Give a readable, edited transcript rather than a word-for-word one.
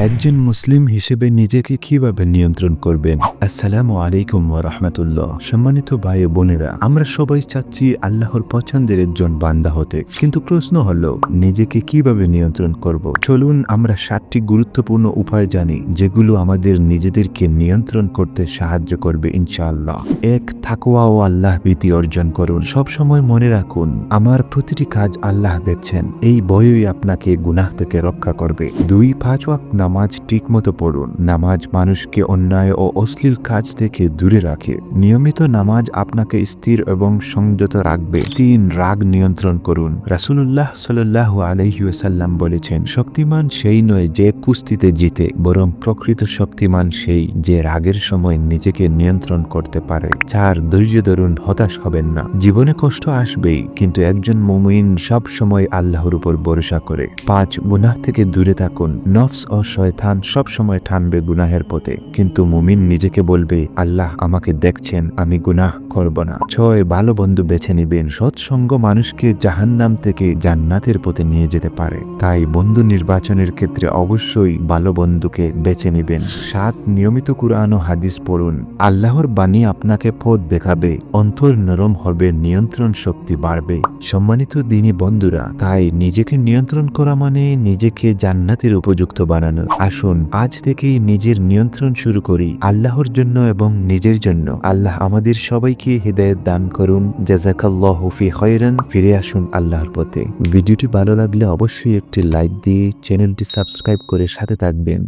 একজন মুসলিম হিসেবে নিজেকে কিভাবে নিয়ন্ত্রণ করবেন? আসসালামু আলাইকুম ওয়া রাহমাতুল্লাহ। সম্মানিত ভাই ও বোনেরা, আমরা সবাই চাচ্ছি আল্লাহর পছন্দের একজন বান্দা হতে, কিন্তু প্রশ্ন হলো নিজেকে কিভাবে নিয়ন্ত্রণ করব? চলুন আমরা 7টি গুরুত্বপূর্ণ উপায় জানি যেগুলো আমাদের নিজেদেরকে নিয়ন্ত্রণ করতে সাহায্য করবে ইনশাআল্লাহ। 1. তাকওয়া ও আল্লাহ ভীতি অর্জন করুন। সব সময় মনে রাখুন, আমার প্রতিটি কাজ আল্লাহ দেখছেন। এই ভয়ই আপনাকে গুনাহ থেকে রক্ষা করবে। 2. 5 ওয়াক্ত নামাজ ঠিকমতো পড়ুন। নামাজ মানুষকে অন্যায় ও অশ্লীল কাজ থেকে দূরে রাখে। নিয়মিত নামাজ আপনাকে স্থির এবং সংযত রাখবে। 3. রাগ নিয়ন্ত্রণ করুন। রাসূলুল্লাহ সাল্লাল্লাহু আলাইহি ওয়াসাল্লাম বলেছেন, শক্তিমান সেই নয় যে কুস্তিতে জিতে, বরং প্রকৃত শক্তিমান সেই যে রাগের সময় নিজেকে নিয়ন্ত্রণ করতে পারে। 4. ধৈর্য ধরুন, হতাশ হবেন না। জীবনে কষ্ট আসবেই, কিন্তু একজন মুমিন সব সময় আল্লাহর উপর ভরসা করে। 5. গুনাহ থেকে দূরে থাকুন। নফস ও শয়তান সব সময় টানবে গুনাহের পথে, কিন্তু মুমিন নিজেকে বলবে, আল্লাহ আমাকে দেখছেন, আমি গুনাহ করব না। 6. ভালো বন্ধু বেছে নিবেন। সৎসঙ্গ মানুষকে জাহান্নাম থেকে জান্নাতের পথে নিয়ে যেতে পারে, তাই বন্ধু নির্বাচনের ক্ষেত্রে অবশ্যই ভালো বন্ধুকে বেছে নিবেন। 7. নিয়মিত কুরআন ও হাদিস পড়ুন। আল্লাহর বাণী আপনাকে পথ দেখাবে, অন্তর নরম হবে, নিয়ন্ত্রণ শক্তি বাড়বে। সম্মানিত দিনী বন্ধুরা, তাই নিজেকে নিয়ন্ত্রণ করা মানে নিজেকে জান্নাতের উপযুক্ত বানানো। আসুন আজ থেকেই নিজের নিয়ন্ত্রণ শুরু করি, আল্লাহর জন্য এবং নিজের জন্য। আল্লাহ আমাদের সবাইকে হিদায়াত দান করুন। জাযাকাল্লাহু ফি খায়রান। ফিরে আসুন আল্লাহর পথে। ভিডিওটি ভালো লাগলে অবশ্যই একটি লাইক দিয়ে চ্যানেলটি সাবস্ক্রাইব করে সাথে থাকবেন।